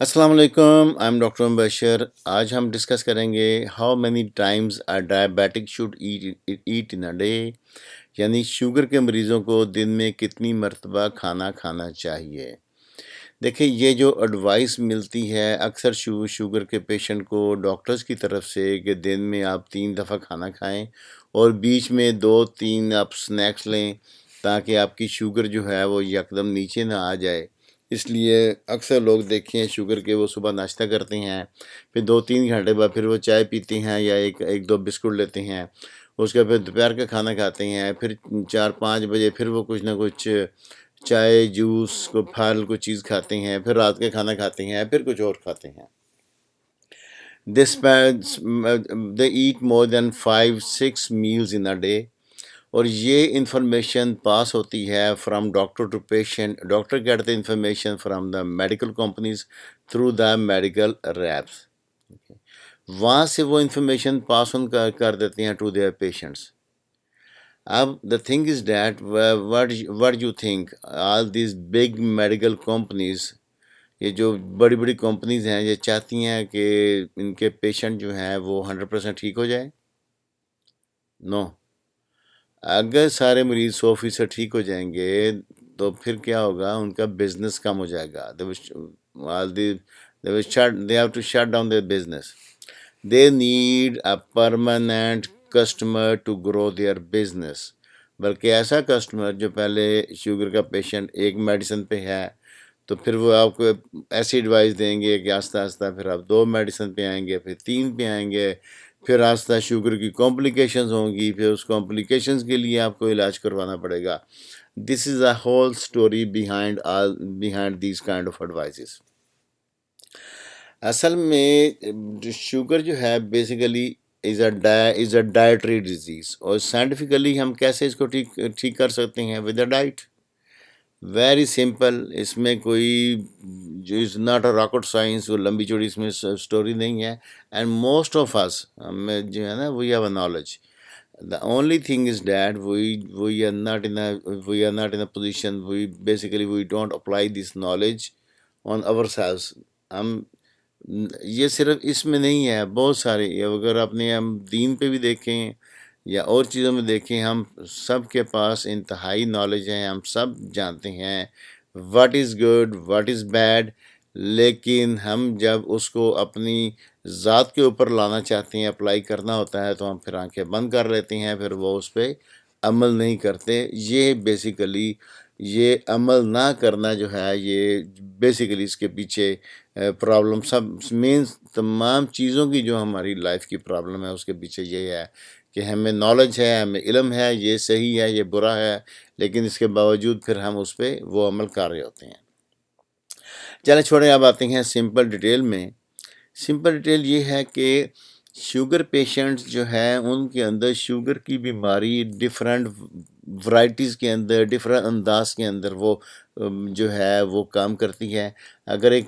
السلام علیکم، I am doctor مبشر۔ آج ہم ڈسکس کریں گے how many times a diabetic should eat in a day, یعنی شوگر کے مریضوں کو دن میں کتنی مرتبہ کھانا کھانا چاہیے۔ دیکھیں، یہ جو ایڈوائس ملتی ہے اکثر شوگر کے پیشنٹ کو ڈاکٹرز کی طرف سے کہ دن میں آپ 3 دفعہ کھانا کھائیں اور بیچ میں 2-3 آپ سنیکس لیں تاکہ آپ کی شوگر جو ہے وہ یکدم نیچے نہ آ جائے۔ اس لیے اکثر لوگ دیکھیں شوگر کے وہ صبح ناشتہ کرتے ہیں، پھر 2-3 گھنٹے بعد پھر وہ چائے پیتے ہیں یا ایک دو بسکٹ لیتے ہیں، اس کے پھر دوپہر کا کھانا کھاتے ہیں، پھر 4-5 بجے پھر وہ کچھ نہ کچھ چائے، جوس، کو پھل، کوئی چیز کھاتے ہیں، پھر رات کا کھانا کھاتے ہیں، پھر کچھ اور کھاتے ہیں۔ They eat more than 5-6 meals in a day، اور یہ انفارمیشن پاس ہوتی ہے from doctor to patient. Doctor get the information from the medical companies through the medical reps, وہاں سے وہ انفارمیشن پاس آن کر دیتے ہیں ٹو دیئر پیشنٹس۔ اب the thing is that what you think all these big medical companies, یہ جو بڑی بڑی کمپنیز ہیں، یہ چاہتی ہیں کہ ان کے پیشنٹ جو ہیں وہ 100% ٹھیک ہو جائے؟ نو۔ اگر سارے مریض 100% ٹھیک ہو جائیں گے تو پھر کیا ہوگا؟ ان کا بزنس کم ہو جائے گا۔ They have to shut down their business. They need a permanent customer to grow their business. بلکہ ایسا کسٹمر جو پہلے شوگر کا پیشنٹ ایک میڈیسن پہ ہے تو پھر وہ آپ کو ایسی ایڈوائس دیں گے کہ آہستہ آہستہ پھر آپ 2 میڈیسن پہ آئیں گے، پھر 3 پہ آئیں گے، پھر آہستہ شوگر کی کمپلیکیشنز ہوں گی، پھر اس کمپلیکیشنز کے لیے آپ کو علاج کروانا پڑے گا۔ This is a whole story behind these kind of advices. اصل میں شوگر جو ہے basically is a dietary disease, اور سائنٹیفکلی ہم کیسے اس کو ٹھیک کر سکتے ہیں؟ With a diet, very simple. اس میں کوئی جو is not a rocket science, وہ لمبی چوڑی اس میں اسٹوری نہیں ہے۔ اینڈ موسٹ آف اس ہمیں جو ہے نا we have a knowledge. The only thing is that we are not in a position, we don't apply this knowledge on ourselves. ہم یہ صرف اس میں نہیں ہے، بہت سارے، اگر اپنے ہم دین پہ بھی دیکھیں یا اور چیزوں میں دیکھیں، ہم سب کے پاس انتہائی نالج ہے، ہم سب جانتے ہیں what is good what is bad, لیکن ہم جب اس کو اپنی ذات کے اوپر لانا چاہتے ہیں، اپلائی کرنا ہوتا ہے، تو ہم پھر آنکھیں بند کر لیتے ہیں، پھر وہ اس پہ عمل نہیں کرتے۔ یہ بیسیکلی یہ عمل نہ کرنا جو ہے، یہ بیسیکلی اس کے پیچھے پرابلم سب مینس تمام چیزوں کی جو ہماری لائف کی پرابلم ہے، اس کے پیچھے یہ ہے کہ ہمیں نالج ہے، ہمیں علم ہے، یہ صحیح ہے، یہ برا ہے، لیکن اس کے باوجود پھر ہم اس پہ وہ عمل کر رہے ہوتے ہیں۔ چلیں چھوڑیں، اب آتے ہیں سمپل ڈیٹیل میں۔ سمپل ڈیٹیل یہ ہے کہ شوگر پیشنٹس جو ہیں ان کے اندر شوگر کی بیماری ڈفرینٹ ورائٹیز کے اندر، ڈفرینٹ انداز کے اندر وہ جو ہے وہ کام کرتی ہے۔ اگر ایک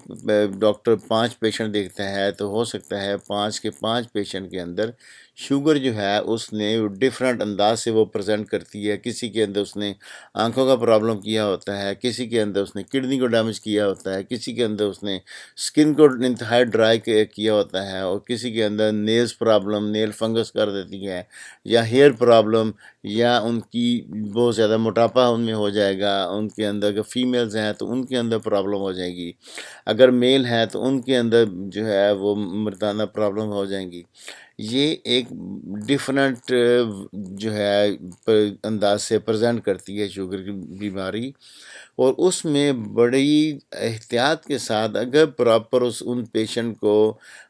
ڈاکٹر 5 پیشنٹ دیکھتا ہے تو ہو سکتا ہے 5 کے 5 پیشنٹ کے اندر شوگر جو ہے اس نے ڈفرینٹ انداز سے وہ پریزنٹ کرتی ہے۔ کسی کے اندر اس نے آنکھوں کا پرابلم کیا ہوتا ہے، کسی کے اندر اس نے کڈنی کو ڈیمیج کیا ہوتا ہے، کسی کے اندر اس نے اسکن کو انتہائی ڈرائی کیا ہوتا ہے، اور کسی کے اندر نیلز پرابلم، نیل فنگس کر دیتی ہے، یا ہیئر پرابلم، یا ان کی بہت زیادہ موٹاپا ان میں ہو جائے گا۔ ان کے اندر اگر فیمیلز ہیں تو ان کے اندر پرابلم ہو جائے گی، اگر میل ہے تو ان کے اندر جو ہے وہ مردانہ پرابلم ہو جائیں گی۔ یہ ایک ڈفرینٹ جو ہے انداز سے پریزنٹ کرتی ہے شوگر کی بیماری، اور اس میں بڑی احتیاط کے ساتھ اگر پراپر ان پیشنٹ کو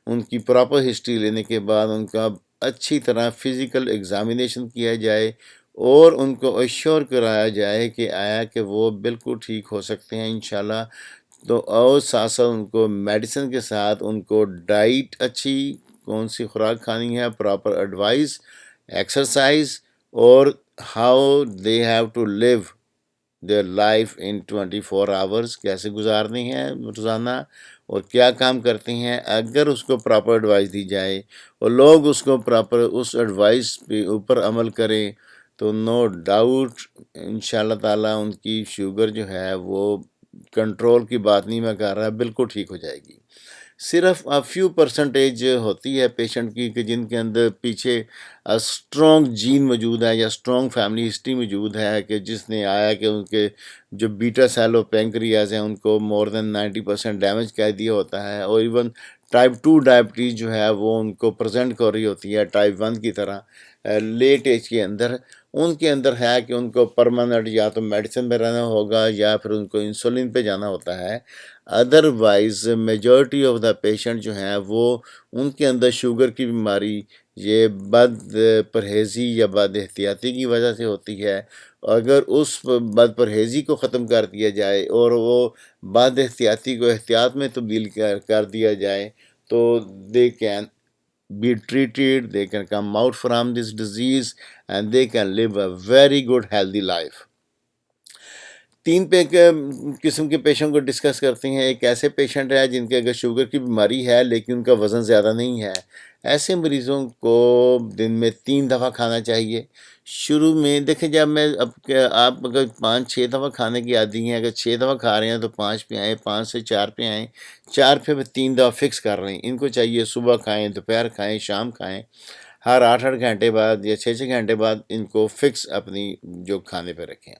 ان کی پراپر ہسٹری لینے کے بعد ان کا اچھی طرح فزیکل ایگزامینیشن کیا جائے اور ان کو ایشور کرایا جائے کہ آیا کہ وہ بالکل ٹھیک ہو سکتے ہیں انشاءاللہ، تو اور ساتھ ساتھ ان کو میڈیسن کے ساتھ ان کو ڈائٹ اچھی کون سی خوراک کھانی ہے، پراپر ایڈوائس، ایکسرسائز، اور how they have to live their life in 24 hours، کیسے گزارنی ہے روزانہ اور کیا کام کرتے ہیں۔ اگر اس کو پراپر ایڈوائس دی جائے اور لوگ اس کو پراپر اس ایڈوائس پہ اوپر عمل کریں تو نو ڈاؤٹ انشاءاللہ تعالیٰ ان کی شوگر جو ہے وہ کنٹرول کی بات نہیں میں کر رہا، بالکل ٹھیک ہو جائے گی۔ صرف فیو پرسنٹیج ہوتی ہے پیشنٹ کی کہ جن کے اندر پیچھے اسٹرانگ جین موجود ہے یا اسٹرانگ فیملی ہسٹری موجود ہے کہ جس نے آیا کہ ان کے جو بیٹا سیل و پینکریاز ہیں ان کو مور دین 90% ڈیمیج کر دیا ہوتا ہے، اور ایون ٹائپ 2 ڈائبٹیز جو ہے وہ ان کو پریزنٹ کر رہی ہوتی ہے ٹائپ 1 کی طرح لیٹ ایج کے اندر۔ ان کے اندر ہے کہ ان کو پرماننٹ یا تو میڈیسن پہ رہنا ہوگا یا پھر ان کو انسولین پہ جانا ہوتا ہے۔ Otherwise majority of the patient جو ہیں وہ ان کے اندر شوگر کی بیماری یہ بد پرہیزی یا بد احتیاطی کی وجہ سے ہوتی ہے۔ اگر اس بد پرہیزی کو ختم کر دیا جائے اور وہ بد احتیاطی کو احتیاط میں تبدیل کر دیا جائے تو they can be treated, they can come out from this disease and they can live a very good healthy life۔ 3 قسم کے پیشنٹ کو ڈسکس کرتے ہیں۔ ایک ایسے پیشنٹ ہے جن کے اگر شوگر کی بیماری ہے لیکن ان کا وزن زیادہ نہیں ہے، ایسے مریضوں کو دن میں 3 دفعہ کھانا چاہیے۔ شروع میں دیکھیں جب میں آپ اگر 5-6 دفعہ کھانے کی عادی ہیں، اگر 6 دفعہ کھا رہے ہیں تو 5 پہ آئیں، 5 سے 4 پہ آئیں، 4 پہ 3 دفعہ فکس کر رہے ہیں۔ ان کو چاہیے صبح کھائیں، دوپہر کھائیں، شام کھائیں، ہر 8-8 گھنٹے بعد یا 6-6 گھنٹے بعد ان کو فکس اپنی جو کھانے پہ رکھیں۔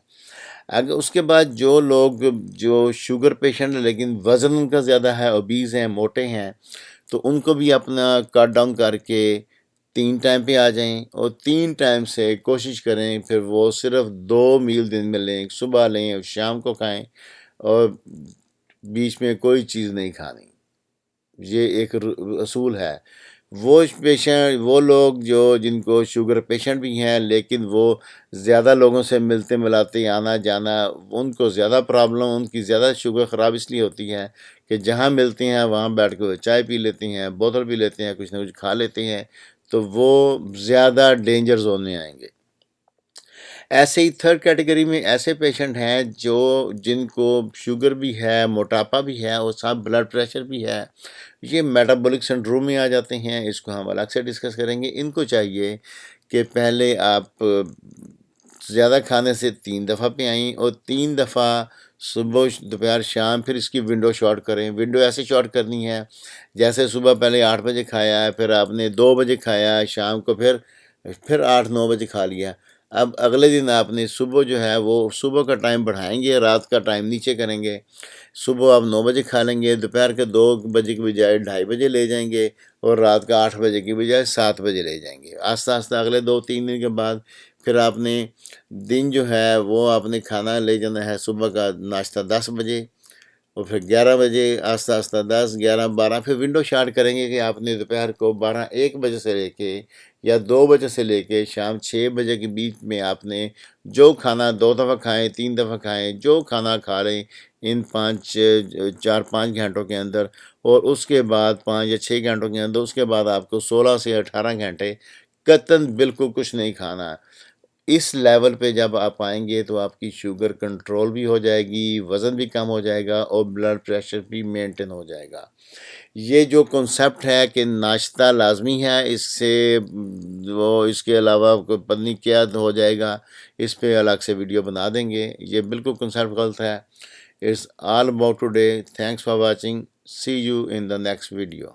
اگر اس کے بعد جو لوگ جو شوگر پیشنٹ ہیں لیکن وزن ان کا زیادہ ہے، اوبیز ہیں، موٹے ہیں، تو ان کو بھی اپنا کٹ ڈاؤن کر کے 3 ٹائم پہ آ جائیں، اور 3 ٹائم سے کوشش کریں پھر وہ صرف 2 میل دن میں لیں، صبح لیں اور شام کو کھائیں، اور بیچ میں کوئی چیز نہیں کھانی۔ یہ ایک اصول ہے۔ وہ لوگ جن کو شوگر پیشنٹ بھی ہیں لیکن وہ زیادہ لوگوں سے ملتے ملاتے آنا جانا، ان کو زیادہ پرابلم، ان کی زیادہ شوگر خراب اس لیے ہوتی ہے کہ جہاں ملتے ہیں وہاں بیٹھ کے چائے پی لیتے ہیں، بوتل پی لیتے ہیں، کچھ نہ کچھ کھا لیتے ہیں، تو وہ زیادہ ڈینجر زون میں آئیں گے۔ ایسے ہی 3rd کیٹیگری میں ایسے پیشنٹ ہیں جن کو شوگر بھی ہے، موٹاپا بھی ہے اور ساتھ بلڈ پریشر بھی ہے۔ یہ میٹابولک سنڈروم میں آ جاتے ہیں، اس کو ہم الگ سے ڈسکس کریں گے۔ ان کو چاہیے کہ پہلے آپ زیادہ کھانے سے 3 دفعہ پہ آئیں، اور 3 دفعہ صبح دوپہر شام، پھر اس کی ونڈو شارٹ کریں۔ ونڈو ایسے شارٹ کرنی ہے جیسے صبح پہلے 8 بجے کھایا ہے، پھر آپ نے 2 بجے کھایا ہے، شام کو پھر 8-9 بجے کھا لیا۔ اب اگلے دن آپ نے صبح جو ہے وہ صبح کا ٹائم بڑھائیں گے، رات کا ٹائم نیچے کریں گے۔ صبح آپ 9 بجے کھا لیں گے، دوپہر کے 2 بجے کی بجائے 2:30 بجے لے جائیں گے، اور رات کا 8 بجے کی بجائے 7 بجے لے جائیں گے۔ آہستہ آہستہ اگلے 2-3 دن کے بعد پھر آپ نے دن جو ہے وہ آپ نے کھانا لے جانا ہے، صبح کا ناشتہ 10 بجے، اور پھر 11 بجے، آہستہ آہستہ 10، 11، 12، پھر ونڈو شارٹ کریں گے کہ آپ نے دوپہر کو 12-1 بجے سے لے کے یا 2 بجے سے لے کے شام 6 بجے کے بیچ میں آپ نے جو کھانا 2 دفعہ کھائیں، 3 دفعہ کھائیں، جو کھانا کھا لیں ان 4-5 گھنٹوں کے اندر، اور اس کے بعد 5 یا 6 گھنٹوں کے اندر، اس کے بعد آپ کو 16 سے 18 گھنٹے قطعاً بالکل کچھ نہیں کھانا۔ اس لیول پہ جب آپ آئیں گے تو آپ کی شوگر کنٹرول بھی ہو جائے گی، وزن بھی کم ہو جائے گا، اور بلڈ پریشر بھی مینٹین ہو جائے گا۔ یہ جو کنسیپٹ ہے کہ ناشتہ لازمی ہے، اس کے علاوہ پتہ نہیں کیا ہو جائے گا، اس پہ الگ سے ویڈیو بنا دیں گے۔ یہ بالکل کنسیپٹ غلط ہے۔ It's all about today. Thanks for watching. See you in the next video.